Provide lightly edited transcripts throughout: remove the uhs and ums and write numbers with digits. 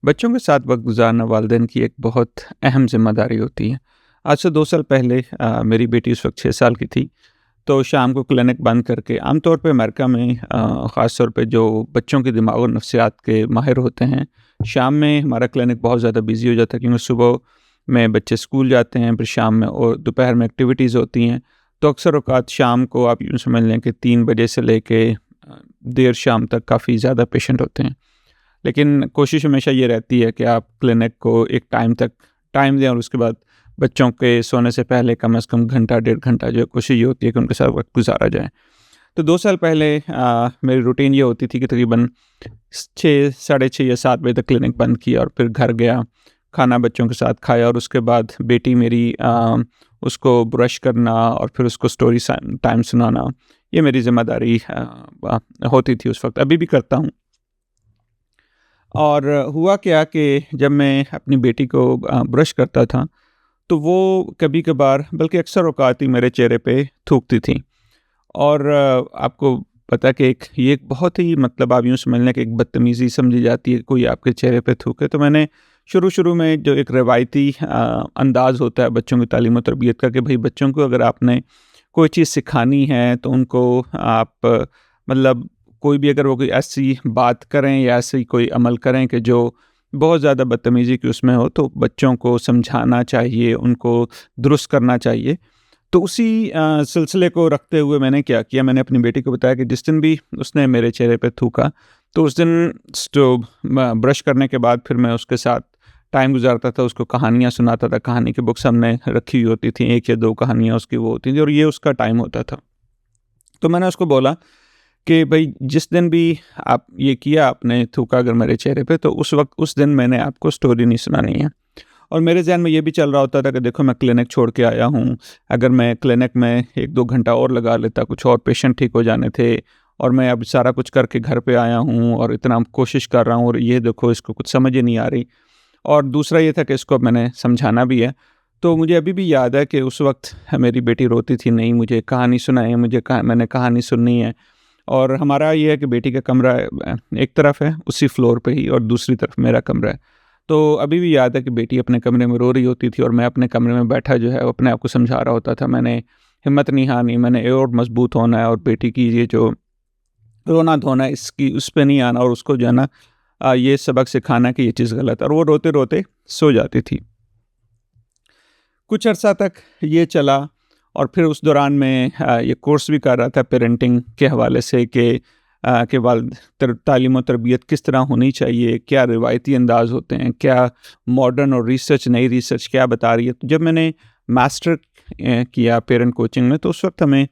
बच्चों के साथ वक्त गुजारना वालिदैन की एक बहुत अहम जिम्मेदारी होती है। आज से 2 साल पहले मेरी बेटी उस वक्त 6 साल की थी। तो शाम को क्लिनिक बंद करके आमतौर पे अमेरिका में ख़ास तौर पे जो बच्चों के दिमाग और नफ्सियात के माहिर होते हैं, शाम में हमारा क्लिनिक बहुत ज़्यादा बिजी हो जाता है, क्योंकि सुबह में बच्चे स्कूल जाते हैं, फिर शाम में और दोपहर में एक्टिविटीज़ होती हैं। तो अक्सर औक़ात शाम को आप यूँ समझ लें कि 3 बजे से लेके देर शाम तक काफ़ी ज़्यादा पेशेंट होते हैं। लेकिन कोशिश हमेशा ये रहती है कि आप क्लिनिक को एक टाइम तक टाइम दें, और उसके बाद बच्चों के सोने से पहले कम से कम घंटा डेढ़ घंटा जो है कोशिश ये होती है कि उनके साथ वक्त गुजारा जाए। तो 2 साल पहले मेरी रूटीन ये होती थी कि तकरीबन 6 साढ़े 6 या 7 बजे तक क्लिनिक बंद किया और फिर घर गया, खाना बच्चों के साथ खाया, और उसके बाद बेटी मेरी उसको ब्रश करना और फिर उसको स्टोरी टाइम सुनाना, ये मेरी ज़िम्मेदारी होती थी उस वक्त, अभी भी करता हूँ। और हुआ क्या कि जब मैं अपनी बेटी को ब्रश करता था, तो वो कभी-कभार बल्कि अक्सर औक़ात ही मेरे चेहरे पे थूकती थी। और आपको पता है कि ये एक बहुत ही, मतलब आप यूँ समझ लें कि एक बदतमीज़ी समझी जाती है, कोई आपके चेहरे पे थूके। तो मैंने शुरू-शुरू में जो एक रवायती अंदाज़ होता है बच्चों की तालीम और तरबियत का, कि भई बच्चों को अगर आपने कोई चीज़ सिखानी है तो उनको आप मतलब कोई भी अगर वो कोई ऐसी बात करें या ऐसी कोई अमल करें कि जो बहुत ज़्यादा बदतमीज़ी की उसमें हो, तो बच्चों को समझाना चाहिए, उनको दुरुस्त करना चाहिए। तो उसी सिलसिले को रखते हुए मैंने क्या किया, मैंने अपनी बेटी को बताया कि जिस दिन भी उसने मेरे चेहरे पे थूका, तो उस दिन ब्रश करने के बाद फिर मैं उसके साथ टाइम गुजारता था, उसको कहानियाँ सुनाता था। कहानी की बुक्स हमने रखी हुई होती थी, 1 या 2 कहानियाँ उसकी वो होती थी, और ये उसका टाइम होता था। तो मैंने उसको बोला कि भाई जिस दिन भी आप ये किया, आपने थूका अगर मेरे चेहरे पे, तो उस वक्त उस दिन मैंने आपको स्टोरी नहीं सुनानी है। और मेरे ज़हन में ये भी चल रहा होता था कि देखो मैं क्लिनिक छोड़ के आया हूँ, अगर मैं क्लिनिक में 1-2 घंटा और लगा लेता, कुछ और पेशेंट ठीक हो जाने थे, और मैं अब सारा कुछ करके घर पे आया हूँ और इतना कोशिश कर रहा हूँ, और ये देखो इसको कुछ समझ ही नहीं आ रही। और दूसरा ये था कि इसको अब मैंने समझाना भी है। तो मुझे अभी भी याद है कि उस वक्त मेरी बेटी रोती थी, नहीं मुझे कहानी सुनाइए, मैंने कहानी सुननी है। और हमारा ये है कि बेटी का कमरा एक तरफ है उसी फ्लोर पे ही, और दूसरी तरफ मेरा कमरा है। तो अभी भी याद है कि बेटी अपने कमरे में रो रही होती थी, और मैं अपने कमरे में बैठा जो है वो अपने आप को समझा रहा होता था। मैंने हिम्मत नहीं हारी, मैंने और मजबूत होना है, और बेटी की ये जो रोना-धोना है इसकी उस पे नहीं आना, और उसको जो है ना ये सबक सिखाना कि ये चीज़ गलत है, और वो रोते-रोते सो जाती थी। कुछ अर्सा तक ये चला, और फिर उस दौरान मैं ये कोर्स भी कर रहा था पेरेंटिंग के हवाले से कि तालीम और तरबियत किस तरह होनी चाहिए, क्या रिवायती अंदाज़ होते हैं, क्या मॉडर्न और रिसर्च, नई रिसर्च क्या बता रही है। तो जब मैंने मास्टर किया पेरेंट कोचिंग में, तो उस वक्त हमें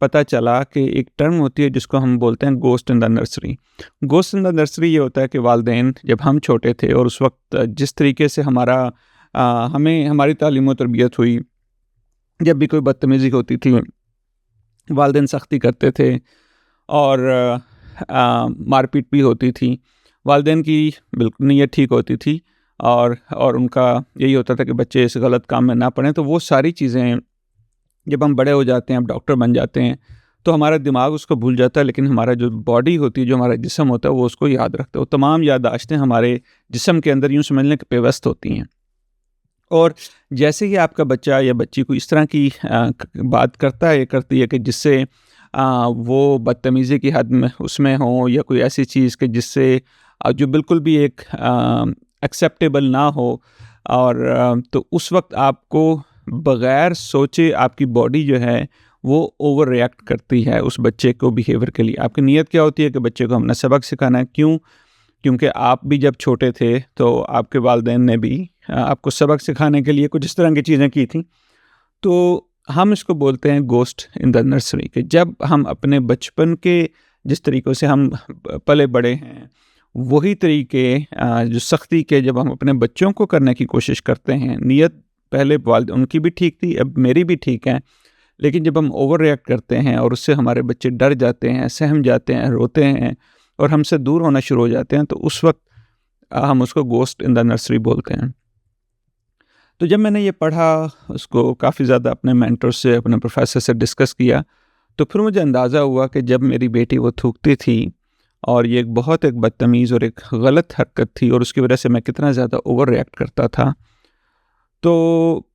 पता चला कि एक टर्म होती है जिसको हम बोलते हैं ghost in the nursery. Ghost in the nursery ये होता है कि वालिदैन जब हम छोटे थे, और उस वक्त जिस तरीके से हमें हमारी तालीम और तरबियत हुई, जब भी कोई बदतमीज़ी होती थी, वालिदैन सख्ती करते थे, और मारपीट भी होती थी। वालिदैन की बिल्कुल नीयत ठीक होती थी, और उनका यही होता था कि बच्चे इस गलत काम में ना पड़ें। तो वो सारी चीज़ें जब हम बड़े हो जाते हैं, अब डॉक्टर बन जाते हैं, तो हमारा दिमाग उसको भूल जाता है, लेकिन हमारा जो बॉडी होती है, जो हमारा जिस्म होता है, वो उसको याद रखता है। वो तमाम याददाश्तें हमारे जिस्म के अंदर यूँ समझ लें कि पेवस्त होती हैं। और जैसे ही आपका बच्चा या बच्ची को इस तरह की बात करता है या करती है कि जिससे वो बदतमीज़ी की हद में उसमें हो, या कोई ऐसी चीज़ कि जिससे जो बिल्कुल भी एक एक्सेप्टेबल ना हो, और तो उस वक्त आपको बग़ैर सोचे आपकी बॉडी जो है वो ओवर रिएक्ट करती है उस बच्चे को बिहेवियर के लिए। आपकी नीयत क्या होती है कि बच्चे को हमने सबक सिखाना है। क्यों? क्योंकि आप भी जब छोटे थे तो आपके वालिदैन ने भी आपको सबक सिखाने के लिए कुछ इस तरह की चीज़ें की थी। तो हम इसको बोलते हैं गोस्ट इन द नर्सरी, कि जब हम अपने बचपन के जिस तरीक़ों से हम पले बड़े हैं, वही तरीके जो सख्ती के जब हम अपने बच्चों को करने की कोशिश करते हैं, नीयत पहले वालिद उनकी भी ठीक थी, अब मेरी भी ठीक है, लेकिन जब हम ओवर रिएक्ट करते हैं और उससे हमारे बच्चे डर जाते हैं, सहम जाते हैं, रोते हैं, और हमसे दूर होना शुरू हो जाते हैं, तो उस वक्त हम उसको गोस्ट इन द नर्सरी बोलते हैं। तो जब मैंने ये पढ़ा, उसको काफ़ी ज़्यादा अपने मेंटर से, अपने प्रोफेसर से डिस्कस किया, तो फिर मुझे अंदाज़ा हुआ कि जब मेरी बेटी वो थूकती थी और ये एक बदतमीज़ और एक गलत हरकत थी और उसकी वजह से मैं कितना ज़्यादा ओवर रिएक्ट करता था। तो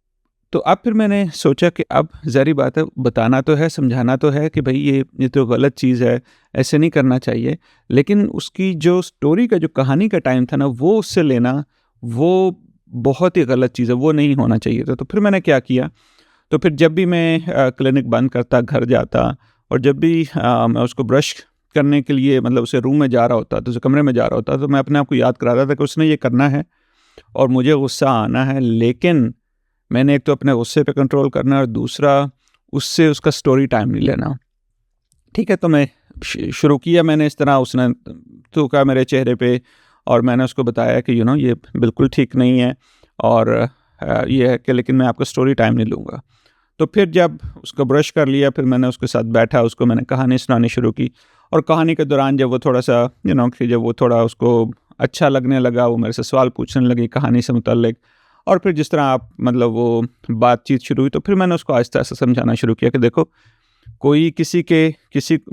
तो अब फिर मैंने सोचा कि अब ज़ाहिर बात है, बताना तो है, समझाना तो है कि भई ये तो गलत चीज़ है, ऐसे नहीं करना चाहिए। लेकिन उसकी जो स्टोरी का जो कहानी का टाइम था ना, वो उससे लेना, वो बहुत ही गलत चीज़ है, वो नहीं होना चाहिए था। तो फिर मैंने क्या किया, तो फिर जब भी मैं क्लिनिक बंद करता, घर जाता और जब भी मैं उसको ब्रश करने के लिए मतलब उसे रूम में जा रहा होता, तो उसे कमरे में जा रहा होता, तो मैं अपने आप को याद कराता था कि उसने ये करना है और मुझे गुस्सा आना है, लेकिन मैंने एक तो अपने गुस्से पे कंट्रोल करना है और दूसरा उससे उसका स्टोरी टाइम नहीं लेना। ठीक है, तो मैं शुरू किया मैंने इस तरह, उसने थूका मेरे चेहरे पे और मैंने उसको बताया कि ये बिल्कुल ठीक नहीं है और ये है कि लेकिन मैं आपका स्टोरी टाइम नहीं लूँगा। तो फिर जब उसको ब्रश कर लिया, फिर मैंने उसके साथ बैठा, उसको मैंने कहानी सुनानी शुरू की और कहानी के दौरान जब वो थोड़ा-सा कि जब वो थोड़ा उसको अच्छा लगने लगा, वो मेरे से सवाल पूछने लगी कहानी से मुतल्लिक और फिर जिस तरह आप मतलब वो बातचीत शुरू हुई, तो फिर मैंने उसको आहिस्ता-आहिस्ता समझाना शुरू किया कि देखो, कोई किसी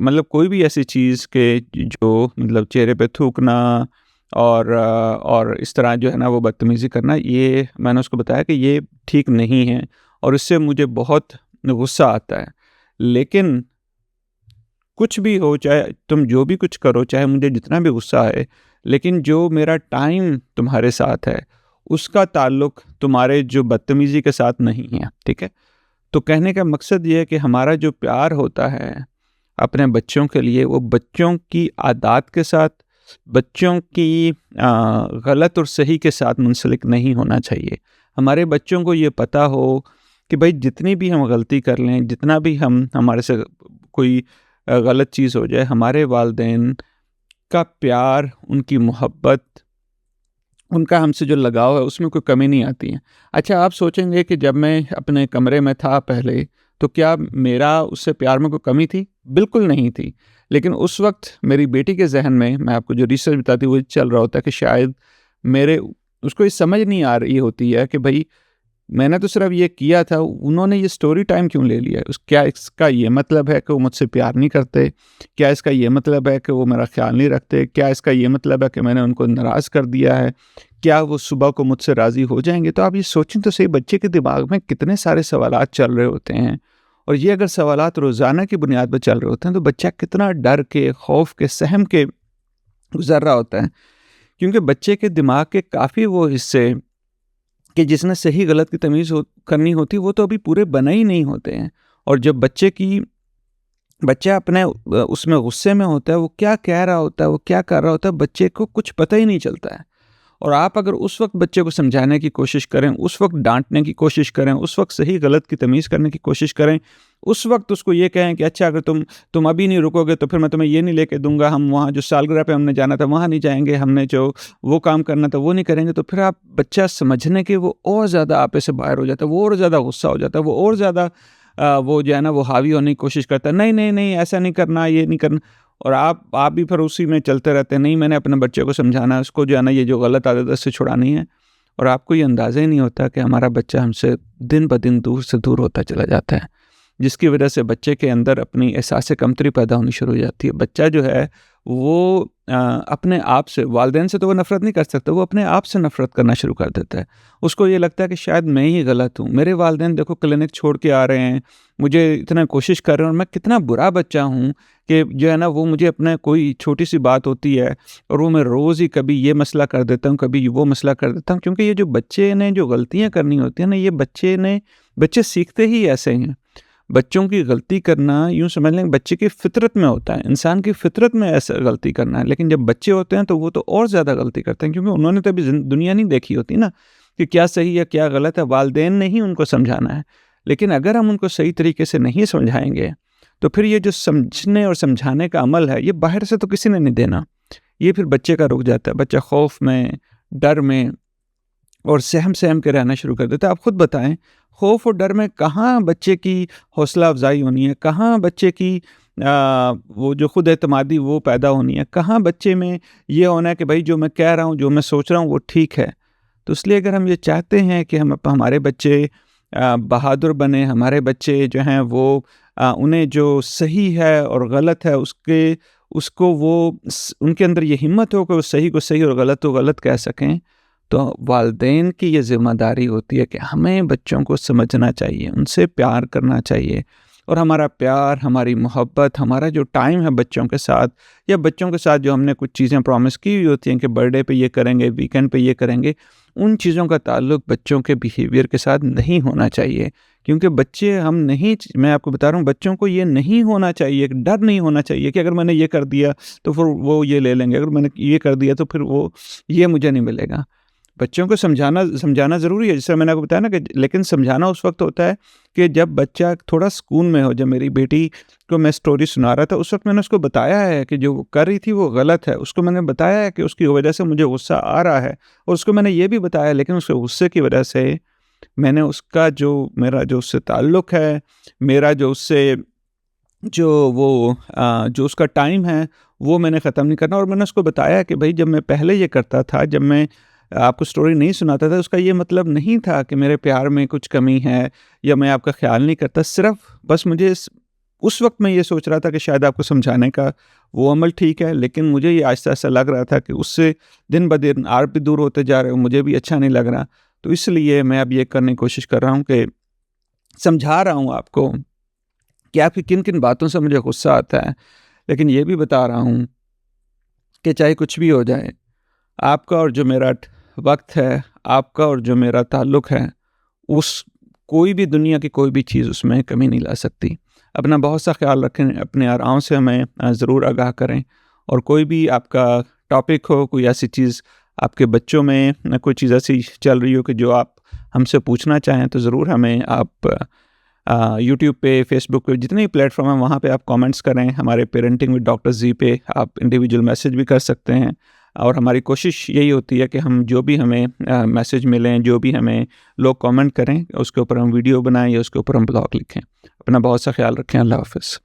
मतलब कोई भी ऐसी चीज़ के जो मतलब चेहरे पे थूकना और इस तरह जो है ना वो बदतमीज़ी करना, ये मैंने उसको बताया कि ये ठीक नहीं है और इससे मुझे बहुत गुस्सा आता है। लेकिन कुछ भी हो, चाहे तुम जो भी कुछ करो, चाहे मुझे जितना भी गुस्सा आए, लेकिन जो मेरा टाइम तुम्हारे साथ है, उसका ताल्लुक तुम्हारे जो बदतमीज़ी के साथ नहीं है, ठीक है? तो कहने का मकसद ये है कि हमारा जो प्यार होता है अपने बच्चों के लिए, वो बच्चों की आदत के साथ, बच्चों की गलत और सही के साथ मुंसलिक नहीं होना चाहिए। हमारे बच्चों को ये पता हो कि भाई जितनी भी हम गलती कर लें, जितना भी हम हमारे से कोई गलत चीज़ हो जाए, हमारे वालिदैन का प्यार, उनकी मोहब्बत, उनका हमसे जो लगाव है उसमें कोई कमी नहीं आती है। अच्छा, आप सोचेंगे कि जब मैं अपने कमरे में था पहले, तो क्या मेरा उससे प्यार में कोई कमी थी? बिल्कुल नहीं थी। लेकिन उस वक़्त मेरी बेटी के ज़हन में, मैं आपको जो रिसर्च बताती हूँ वो चल रहा होता है कि शायद मेरे उसको ये समझ नहीं आ रही होती है कि भई मैंने तो सिर्फ़ ये किया था, उन्होंने ये स्टोरी टाइम क्यों ले लिया? क्या इसका ये मतलब है कि वो मुझसे प्यार नहीं करते? क्या इसका ये मतलब है कि वो मेरा ख़्याल नहीं रखते? क्या इसका ये मतलब है कि मैंने उनको नाराज़ कर दिया है? क्या वो सुबह को मुझसे राज़ी हो जाएँगे? तो आप ये सोचें तो सही, बच्चे के दिमाग में कितने सारे सवालात चल रहे होते हैं और ये अगर सवालात रोज़ाना की बुनियाद पर चल रहे होते हैं, तो बच्चा कितना डर के, खौफ़ के, सहम के गुज़र रहा होता है। क्योंकि बच्चे के दिमाग के काफ़ी वो हिस्से कि जिसने सही गलत की तमीज़ करनी होती, वो तो अभी पूरे बने ही नहीं होते हैं। और जब बच्चा अपने उसमें गुस्से में होता है, वो क्या कह रहा होता है, वो क्या कर रहा होता है, बच्चे को कुछ पता ही नहीं चलता है। और आप अगर उस वक़्त बच्चे को समझाने की कोशिश करें, उस वक़्त डाँटने की कोशिश करें, उस वक़्त सही गलत की तमीज़ करने की कोशिश करें, उस वक़्त उसको ये कहें कि अच्छा, अगर तुम अभी नहीं रुकोगे तो फिर मैं तुम्हें ये नहीं लेके दूँगा, हम वहाँ जो सालगिरह पे हमने जाना था वहाँ नहीं जाएँगे, हमने जो वो काम करना था वो नहीं करेंगे, तो फिर आप बच्चा समझने के वो और ज़्यादा आपे से बाहर हो जाता है, वो और ज़्यादा गुस्सा हो जाता है, वो और ज़्यादा वो जो है ना वो हावी होने की कोशिश करता है, नहीं, नहीं, नहीं ऐसा नहीं करना, ये नहीं करना। और आप भी फिर उसी में चलते रहते हैं, नहीं मैंने अपने बच्चे को समझाना है, उसको जो है ना ये जो गलत आदत है इससे छुड़ानी है। और आपको ये अंदाज़ा ही नहीं होता कि हमारा बच्चा हमसे दिन ब दिन दूर से दूर होता चला जाता है, जिसकी वजह से बच्चे के अंदर अपनी एहसास कमतरी पैदा होनी शुरू हो जाती है। बच्चा जो है वो अपने आप से, वालिदैन से तो वो नफ़रत नहीं कर सकता, वो अपने आप से नफ़रत करना शुरू कर देता है। उसको ये लगता है कि शायद मैं ही गलत हूँ, मेरे वालिदैन देखो क्लिनिक छोड़ के आ रहे हैं, मुझे इतना कोशिश कर रहे हैं और मैं कितना बुरा बच्चा हूँ कि जो है ना वो मुझे अपना कोई छोटी-सी बात होती है और वो मैं रोज़ ही कभी ये मसला कर देता हूँ, कभी वो मसला कर देता हूँ। क्योंकि ये जो बच्चे ने जो गलतियाँ करनी होती हैं ना, ये बच्चे सीखते ही ऐसे हैं। बच्चों की गलती करना यूँ समझ लें बच्चे की फ़ितरत में होता है, इंसान की फ़ितरत में ऐसा गलती करना है। लेकिन जब बच्चे होते हैं तो वो तो और ज़्यादा गलती करते हैं, क्योंकि उन्होंने तो अभी दुनिया नहीं देखी होती ना कि क्या सही है क्या गलत है, वालिदैन ने ही उनको समझाना है। लेकिन अगर हम उनको सही तरीके से नहीं समझाएँगे, तो फिर ये जो समझने और समझाने का अमल है, ये बाहर से तो किसी ने नहीं देना। ये फिर बच्चे का रुक जाता है, बच्चा खौफ़ में, डर में और सहम-सहम के रहना शुरू कर देता है। आप खुद बताएँ, खौफ़ और डर में कहाँ बच्चे की हौसला अफ़ज़ाई होनी है? कहाँ बच्चे की वो जो खुद एतमादी वो पैदा होनी है? कहाँ बच्चे में ये होना है कि भई जो मैं कह रहा हूँ, जो मैं सोच रहा हूँ वो ठीक है? तो इसलिए अगर हम ये चाहते हैं कि हमारे बच्चे बहादुर बने, हमारे बच्चे जो हैं वो उन्हें जो सही है और गलत है उसको वो उनके अंदर ये हिम्मत हो कि वो सही को सही और गलत को गलत कह सकें, तो वालिदैन की ये ज़िम्मेदारी होती है कि हमें बच्चों को समझना चाहिए, उनसे प्यार करना चाहिए और हमारा प्यार, हमारी मोहब्बत, हमारा जो टाइम है बच्चों के साथ या बच्चों के साथ जो हमने कुछ चीज़ें प्रॉमिस की हुई होती हैं कि बर्थडे पे ये करेंगे, वीकेंड पे ये करेंगे, उन चीज़ों का ताल्लुक बच्चों के बिहेवियर के साथ नहीं होना चाहिए। क्योंकि बच्चे हम नहीं मैं आपको बता रहा हूँ, बच्चों को ये नहीं होना चाहिए, डर नहीं होना चाहिए कि अगर मैंने ये कर दिया तो फिर वो ये ले लेंगे, अगर मैंने ये कर दिया तो फिर वो ये मुझे नहीं मिलेगा। बच्चों को समझाना ज़रूरी है, जैसे मैंने आपको बताया ना कि लेकिन समझाना उस वक़्त होता है कि जब बच्चा थोड़ा सुकून में हो। जब मेरी बेटी को मैं स्टोरी सुना रहा था, उस वक़्त मैंने उसको बताया है कि जो वो कर रही थी वो गलत है। उसको मैंने बताया है कि उसकी वजह से मुझे गुस्सा आ रहा है और उसको मैंने ये भी बताया, लेकिन उसके गुस्से की वजह से मैंने उसका मेरा जो उससे ताल्लुक़ है, मेरा जो उससे जो उसका टाइम है, वो मैंने ख़त्म नहीं करना। और मैंने उसको बताया कि भई जब मैं पहले ये करता था, जब मैं आपको स्टोरी नहीं सुनाता था, उसका ये मतलब नहीं था कि मेरे प्यार में कुछ कमी है या मैं आपका ख़्याल नहीं करता। सिर्फ़ बस मुझे उस वक़्त मैं ये सोच रहा था कि शायद आपको समझाने का वो अमल ठीक है, लेकिन मुझे ये आहिस्ता-आहिस्ता लग रहा था कि उससे दिन-ब-दिन आप भी दूर होते जा रहे हो, मुझे भी अच्छा नहीं लग रहा। तो इसलिए मैं अब ये करने की कोशिश कर रहा हूँ कि समझा रहा हूँ आपको कि आपकी किन-किन बातों से मुझे गुस्सा आता है, लेकिन ये भी बता रहा हूँ कि चाहे कुछ भी हो जाए, आपका और जो मेरा वक़्त है, आपका और जो मेरा ताल्लुक़ है, उस कोई भी दुनिया की कोई भी चीज़ उसमें कमी नहीं ला सकती। अपना बहुत सा ख़्याल रखें, अपने आराम से हमें ज़रूर आगाह करें और कोई भी आपका टॉपिक हो, कोई ऐसी चीज़ आपके बच्चों में कोई चीज़ ऐसी चल रही हो कि जो आप हमसे पूछना चाहें, तो ज़रूर हमें आप यूट्यूब पे, फ़ेसबुक पे, जितने भी प्लेटफ़ॉर्म हैं, वहाँ पे आप कमेंट्स करें। हमारे पेरेंटिंग विद डॉक्टर जी पे आप इंडिविजुअल मैसेज भी कर सकते हैं और हमारी कोशिश यही होती है कि हम जो भी हमें मैसेज मिलें, जो भी हमें लोग कमेंट करें, उसके ऊपर हम वीडियो बनाएँ या उसके ऊपर हम ब्लॉग लिखें। अपना बहुत सा ख़्याल रखें। अल्लाह हाफ़िज़।